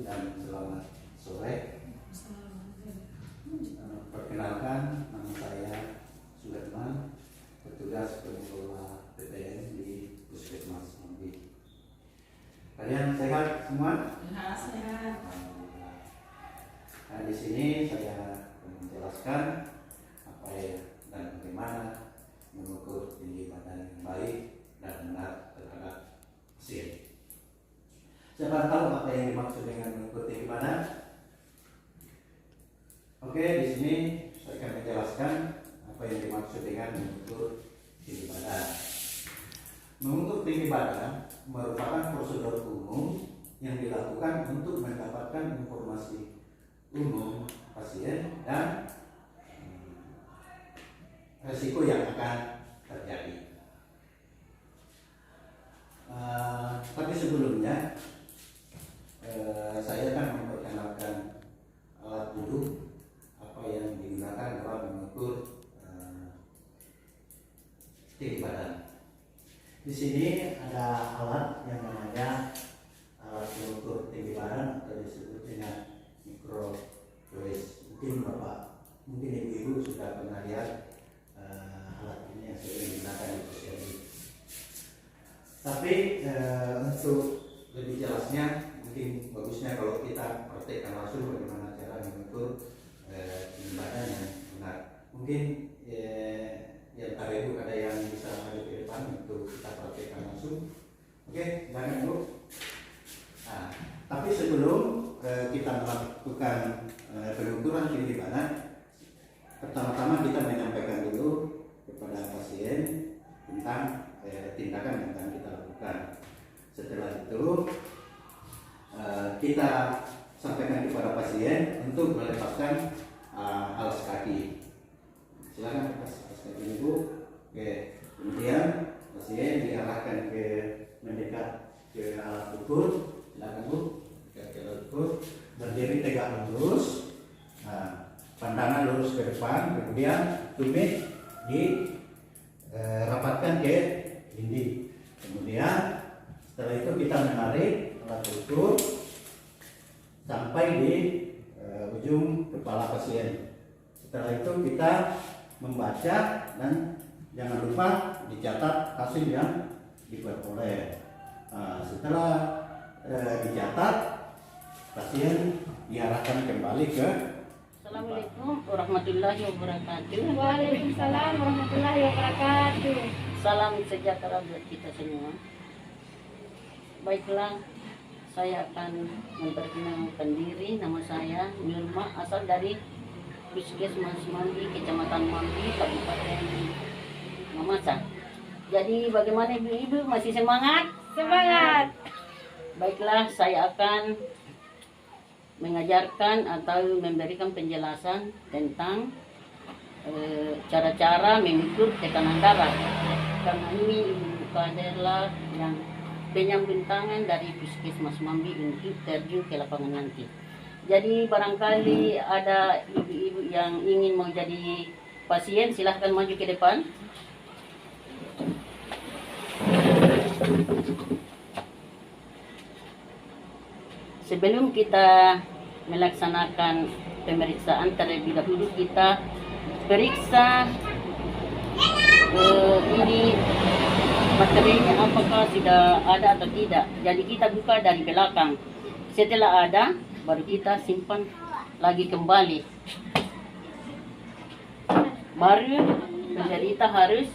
dan selamat sore. Perkenalkan, nama saya Suleiman, petugas pengelola PPN di Puskesmas Mambi. Kalian sehat semua? Sehat. Nah, di sini saya menjelaskan apa dan bagaimana mengukur tinggi badan yang baik dan benar terhadap pasien. Siapa tahu apa yang dimaksud dengan mengukur tinggi badan? Oke, di sini saya akan menjelaskan apa yang dimaksud dengan mengukur tinggi badan. Mengukur tinggi badan merupakan prosedur umum yang dilakukan untuk mendapatkan informasi umum pasien dan resiko yang akan terjadi. Tapi sebelumnya saya akan memperkenalkan alat dulu apa yang digunakan dalam mengukur tinggi badan. Di sini ada alat yang namanya alat mengukur tinggi badan atau disebut dengan mikrotulis. Mungkin ibu-ibu sudah pernah lihat alat ini yang sering digunakan di posyandu. Tapi untuk lebih jelasnya, mungkin bagusnya kalau kita praktekkan langsung bagaimana cara mengukur tinggi badan yang benar. Mungkin yang ibu ada yang bisa maju ke depan untuk kita praktekkan langsung. Oke, silakan Bu. Nah, tapi sebelum kita melakukan pengukuran tinggi badan, pertama-tama kita menyampaikan dulu kepada pasien tentang tindakan yang akan kita lakukan. Setelah itu kita sampaikan kepada pasien untuk melepaskan alas kaki. Silakan lepas kaki ibu. Oke. Kemudian pasien diarahkan mendekat ke alat ukur. Silakan Bu. Dekat ke alat ukur. Berdiri tegak lurus. Nah, pandangan lurus ke depan. Kemudian tumit dirapatkan ke dinding. Kemudian setelah itu kita menarik alat ukur sampai di ujung kepala pasien. Setelah itu kita membaca dan jangan lupa dicatat hasil yang diperoleh. Setelah dicatat, pasien diarahkan kembali ke. Assalamualaikum warahmatullahi wabarakatuh. Waalaikumsalam warahmatullahi wabarakatuh. Salam sejahtera buat kita semua. Baiklah, saya akan memperkenalkan diri. Nama saya Nurma, asal dari Puskesmas Mambi, Kecamatan Mambi, Kabupaten Mamasa. Jadi bagaimana ibu-ibu, masih semangat? Semangat. Baiklah, saya akan mengajarkan atau memberikan penjelasan tentang cara-cara mengukur tekanan darah. Karena ini ibu adalah yang penyambung tangan dari Puskesmas Mambi untuk terjun ke lapangan nanti. Jadi barangkali ada ibu-ibu yang ingin mau jadi pasien, silahkan maju ke depan. Sebelum kita melaksanakan pemeriksaan, terlebih dahulu kita periksa ini materinya apakah sudah ada atau tidak. Jadi kita buka dari belakang. Setelah ada, baru kita simpan lagi kembali. Baru penderita harus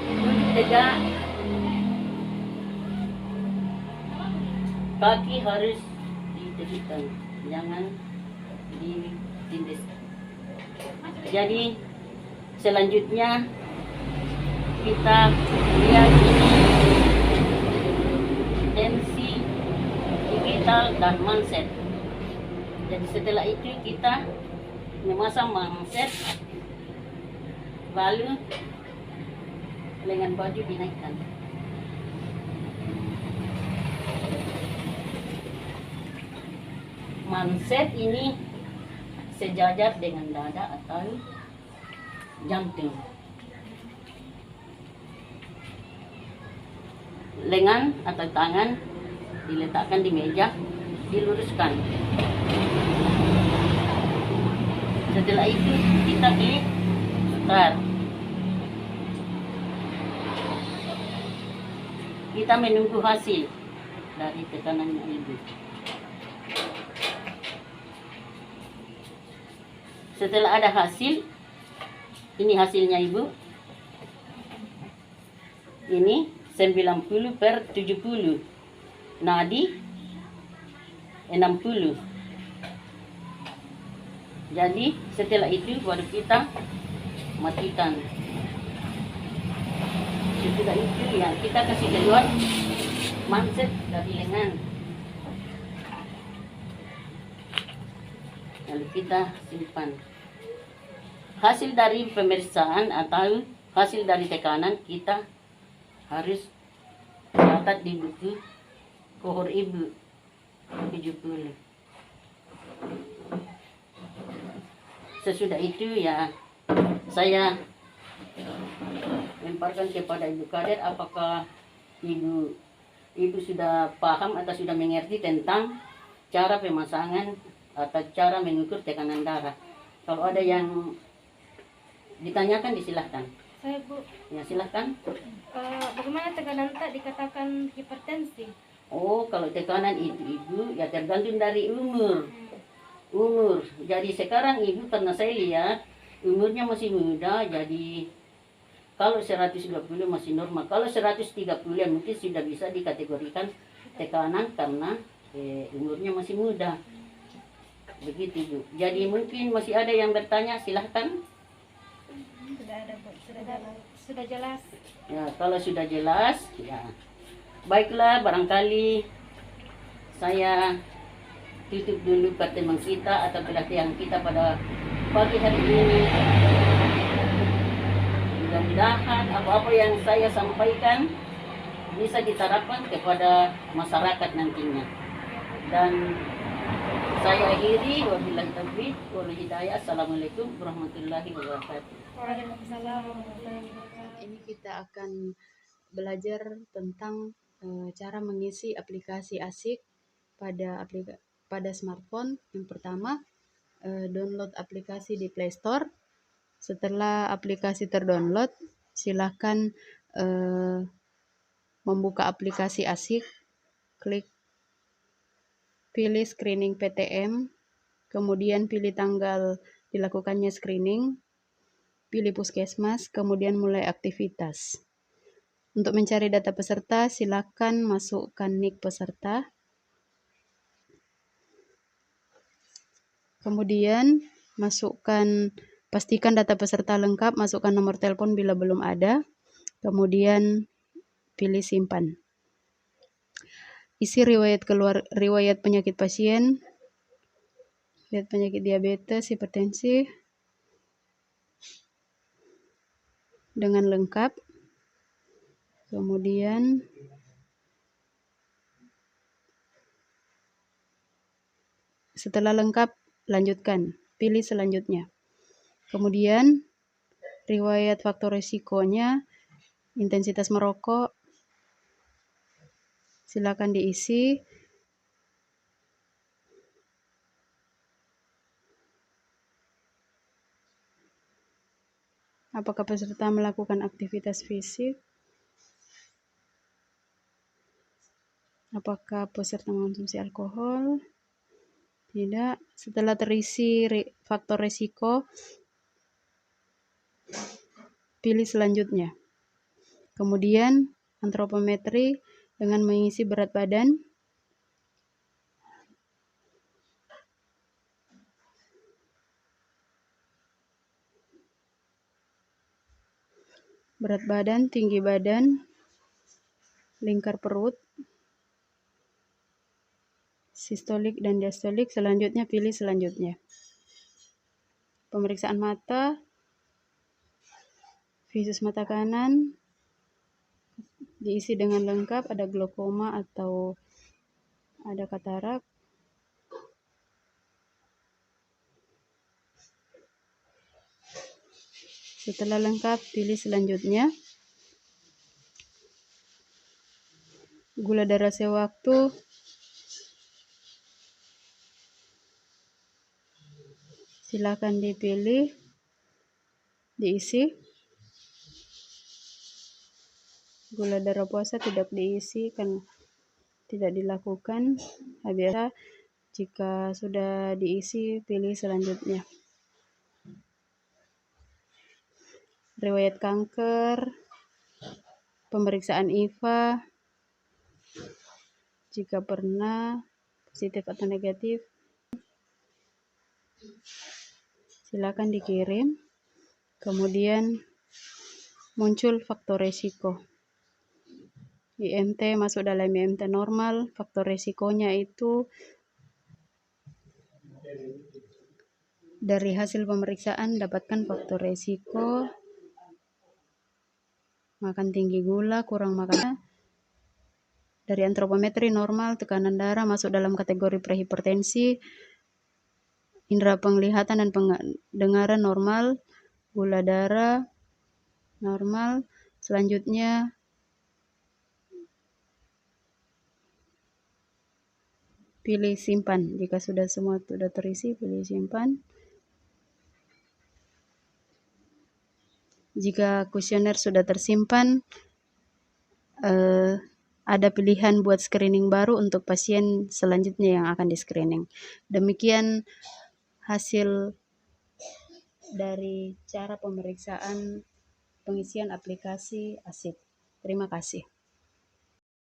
duduk tegak, kaki harus ditegakkan, jangan ditindas. Jadi selanjutnya kita lihat tensi, vital dan manset. Jadi setelah itu kita memasang manset, lalu lengan baju dinaikkan. Manset ini sejajar dengan dada atau jantung. Lengan atau tangan diletakkan di meja diluruskan. Setelah itu kita klik start. Kita menunggu hasil dari tekanannya ibu. Setelah ada hasil, ini hasilnya ibu. Ini 90/70, nadi 60. Jadi setelah itu baru kita matikan. Setelah itu ya kita kasih keluar manset dari lengan. Lalu kita simpan. Hasil dari pemeriksaan atau hasil dari tekanan kita harus catat di buku kohor ibu 70. Sesudah itu ya saya lemparkan kepada Ibu Kader apakah ibu sudah paham atau sudah mengerti tentang cara pemasangan atau cara mengukur tekanan darah. Kalau ada yang ditanyakan disilahkan. Saya Bu, Ya silahkan. bagaimana tekanan tak dikatakan hipertensi? Oh, kalau tekanan itu ibu ya tergantung dari umur. Jadi sekarang ibu karena saya lihat umurnya masih muda, jadi kalau 120 masih normal. Kalau 130 ya mungkin sudah bisa dikategorikan tekanan karena umurnya masih muda. Begitu Bu. Jadi mungkin masih ada yang bertanya, silahkan. Sudah ada Bu, sudah jelas. Ya, kalau sudah jelas, ya baiklah, barangkali saya tutup dulu pertemuan kita atau pelatihan kita pada pagi hari ini. Mudah-mudahan apa-apa yang saya sampaikan bisa diterapkan kepada masyarakat nantinya. Dan saya akhiri, wabillahi taufiq wal hidayah. Assalamualaikum warahmatullahi wabarakatuh. Waalaikumsalam warahmatullahi wabarakatuh. Ini kita akan belajar tentang cara mengisi aplikasi ASIK pada smartphone. Yang pertama, download aplikasi di Play Store. Setelah aplikasi terdownload, silakan membuka aplikasi ASIK, pilih screening PTM, kemudian pilih tanggal dilakukannya screening, pilih puskesmas, kemudian mulai aktivitas. Untuk mencari data peserta, silakan masukkan NIK peserta. Kemudian pastikan data peserta lengkap, masukkan nomor telepon bila belum ada. Kemudian pilih simpan. Isi riwayat penyakit pasien, riwayat penyakit diabetes, hipertensi dengan lengkap. Kemudian setelah lengkap, lanjutkan, pilih selanjutnya. Kemudian riwayat faktor resikonya, intensitas merokok, silakan diisi. Apakah peserta melakukan aktivitas fisik? Apakah peserta mengonsumsi alkohol? Tidak. Setelah terisi faktor resiko, pilih selanjutnya. Kemudian antropometri dengan mengisi berat badan. Berat badan, tinggi badan, lingkar perut, sistolik dan diastolik. Selanjutnya pilih selanjutnya. Pemeriksaan mata, visus mata kanan diisi dengan lengkap, ada glaukoma atau ada katarak. Setelah lengkap, pilih selanjutnya. Gula darah sewaktu Silakan dipilih, diisi. Gula darah puasa tidak diisi kan tidak dilakukan. Biasa jika sudah diisi, pilih selanjutnya. Riwayat kanker, pemeriksaan IVA, jika pernah positif atau negatif, silakan dikirim. Kemudian muncul faktor resiko. IMT masuk dalam IMT normal, faktor resikonya itu dari hasil pemeriksaan dapatkan faktor resiko makan tinggi gula, kurang makan. Dari antropometri normal, tekanan darah masuk dalam kategori prehipertensi, indera penglihatan dan pendengaran normal, gula darah normal. Selanjutnya pilih simpan. Jika sudah semua sudah terisi, pilih simpan. Jika kuesioner sudah tersimpan, ada pilihan buat screening baru untuk pasien selanjutnya yang akan di screening. Demikian hasil dari cara pemeriksaan pengisian aplikasi ASIP. Terima kasih.